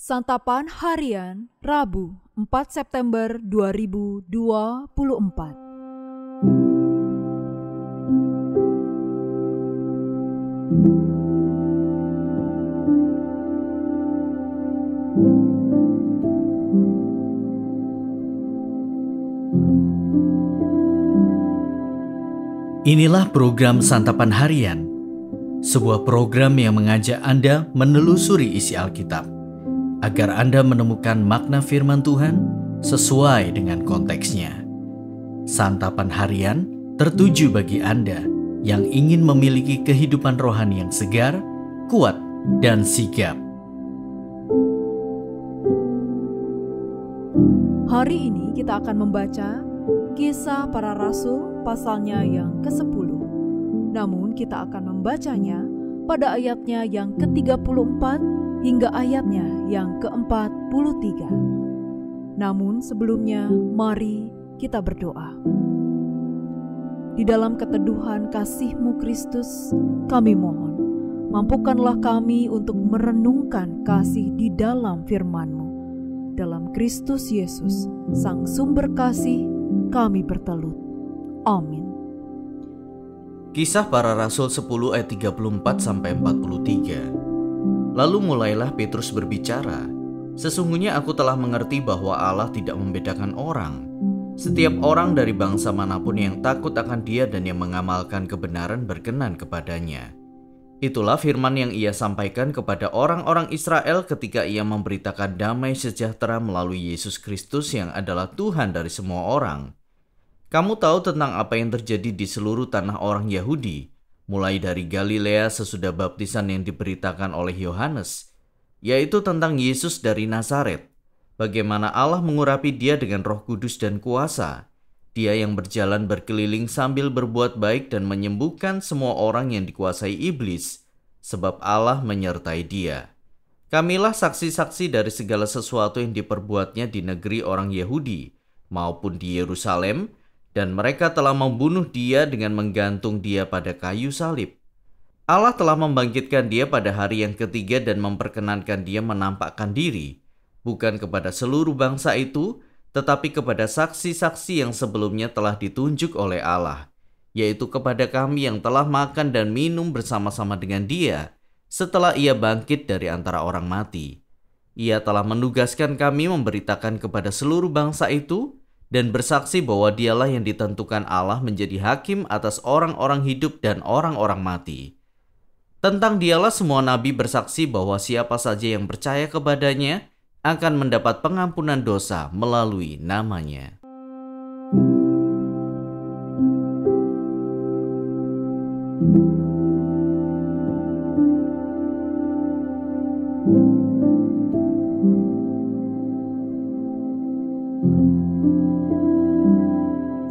Santapan Harian Rabu 4 September 2024. Inilah program Santapan Harian, sebuah program yang mengajak Anda menelusuri isi Alkitab, agar Anda menemukan makna firman Tuhan sesuai dengan konteksnya. Santapan Harian tertuju bagi Anda yang ingin memiliki kehidupan rohani yang segar, kuat, dan sigap. Hari ini kita akan membaca Kisah Para Rasul pasalnya yang ke-10. Namun kita akan membacanya pada ayatnya yang ke-34 hingga ayatnya yang ke-43. Namun sebelumnya, mari kita berdoa. Di dalam keteduhan kasih-Mu Kristus, kami mohon, mampukanlah kami untuk merenungkan kasih di dalam firman-Mu. Dalam Kristus Yesus, Sang Sumber Kasih, kami bertelut. Amin. Kisah Para Rasul 10 ayat 34-43. Lalu mulailah Petrus berbicara, "Sesungguhnya aku telah mengerti bahwa Allah tidak membedakan orang. Setiap orang dari bangsa manapun yang takut akan Dia dan yang mengamalkan kebenaran berkenan kepadanya." Itulah firman yang ia sampaikan kepada orang-orang Israel ketika ia memberitakan damai sejahtera melalui Yesus Kristus yang adalah Tuhan dari semua orang. Kamu tahu tentang apa yang terjadi di seluruh tanah orang Yahudi, mulai dari Galilea sesudah baptisan yang diberitakan oleh Yohanes, yaitu tentang Yesus dari Nazaret, bagaimana Allah mengurapi Dia dengan Roh Kudus dan kuasa. Dia yang berjalan berkeliling sambil berbuat baik dan menyembuhkan semua orang yang dikuasai iblis, sebab Allah menyertai Dia. Kamilah saksi-saksi dari segala sesuatu yang diperbuatnya di negeri orang Yahudi maupun di Yerusalem, dan mereka telah membunuh Dia dengan menggantung Dia pada kayu salib. Allah telah membangkitkan Dia pada hari yang ketiga dan memperkenankan Dia menampakkan diri, bukan kepada seluruh bangsa itu, tetapi kepada saksi-saksi yang sebelumnya telah ditunjuk oleh Allah, yaitu kepada kami yang telah makan dan minum bersama-sama dengan Dia setelah Ia bangkit dari antara orang mati. Ia telah menugaskan kami memberitakan kepada seluruh bangsa itu dan bersaksi bahwa Dialah yang ditentukan Allah menjadi hakim atas orang-orang hidup dan orang-orang mati. Tentang Dialah semua nabi bersaksi bahwa siapa saja yang percaya kepadanya akan mendapat pengampunan dosa melalui nama-Nya.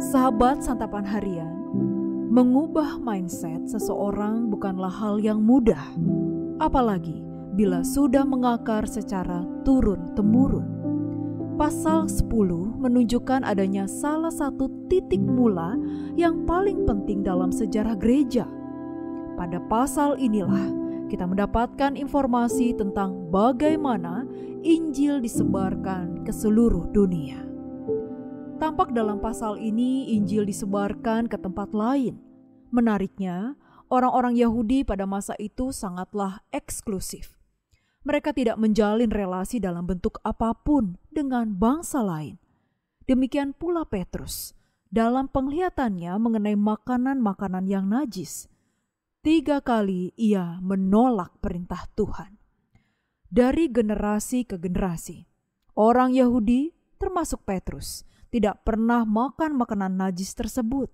Sahabat Santapan Harian, mengubah mindset seseorang bukanlah hal yang mudah, apalagi bila sudah mengakar secara turun-temurun. Pasal 10 menunjukkan adanya salah satu titik mula yang paling penting dalam sejarah gereja. Pada pasal inilah kita mendapatkan informasi tentang bagaimana Injil disebarkan ke seluruh dunia. Tampak dalam pasal ini Injil disebarkan ke tempat lain. Menariknya, orang-orang Yahudi pada masa itu sangatlah eksklusif. Mereka tidak menjalin relasi dalam bentuk apapun dengan bangsa lain. Demikian pula Petrus dalam penglihatannya mengenai makanan-makanan yang najis. 3 kali ia menolak perintah Tuhan. Dari generasi ke generasi, orang Yahudi termasuk Petrus tidak pernah makan makanan najis tersebut.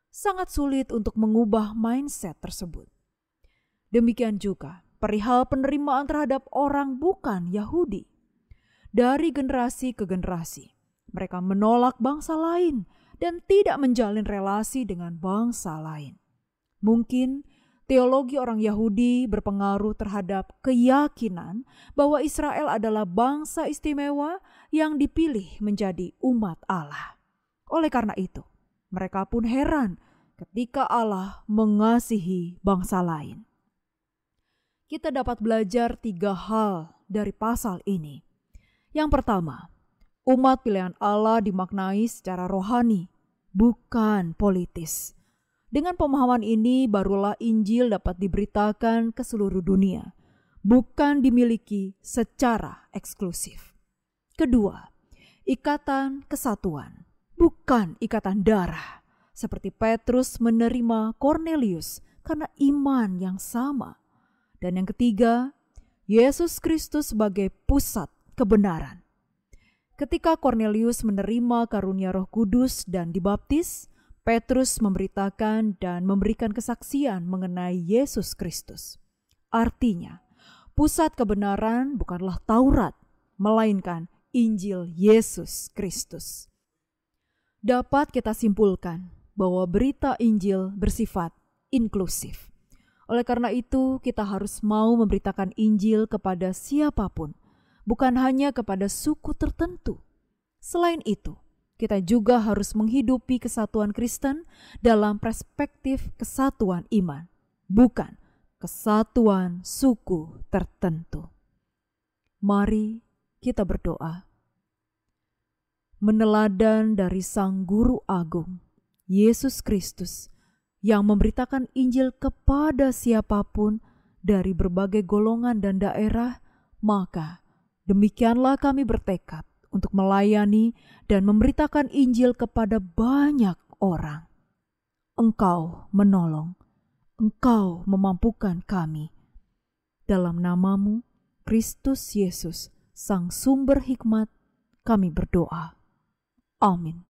Sangat sulit untuk mengubah mindset tersebut. Demikian juga perihal penerimaan terhadap orang bukan Yahudi. Dari generasi ke generasi, mereka menolak bangsa lain dan tidak menjalin relasi dengan bangsa lain. Mungkin teologi orang Yahudi berpengaruh terhadap keyakinan bahwa Israel adalah bangsa istimewa yang dipilih menjadi umat Allah. Oleh karena itu, mereka pun heran ketika Allah mengasihi bangsa lain. Kita dapat belajar 3 hal dari pasal ini. Yang pertama, umat pilihan Allah dimaknai secara rohani, bukan politis. Dengan pemahaman ini barulah Injil dapat diberitakan ke seluruh dunia, bukan dimiliki secara eksklusif. Kedua, ikatan kesatuan, bukan ikatan darah, seperti Petrus menerima Kornelius karena iman yang sama. Dan yang ketiga, Yesus Kristus sebagai pusat kebenaran. Ketika Kornelius menerima karunia Roh Kudus dan dibaptis, Petrus memberitakan dan memberikan kesaksian mengenai Yesus Kristus. Artinya, pusat kebenaran bukanlah Taurat, melainkan Injil Yesus Kristus. Dapat kita simpulkan bahwa berita Injil bersifat inklusif. Oleh karena itu, kita harus mau memberitakan Injil kepada siapapun, bukan hanya kepada suku tertentu. Selain itu, kita juga harus menghidupi kesatuan Kristen dalam perspektif kesatuan iman, bukan kesatuan suku tertentu. Mari kita berdoa. Meneladan dari Sang Guru Agung, Yesus Kristus, yang memberitakan Injil kepada siapapun dari berbagai golongan dan daerah, maka demikianlah kami bertekad untuk melayani dan memberitakan Injil kepada banyak orang. Engkau menolong, Engkau memampukan kami. Dalam nama-Mu, Kristus Yesus, Sang Sumber Hikmat, kami berdoa. Amin.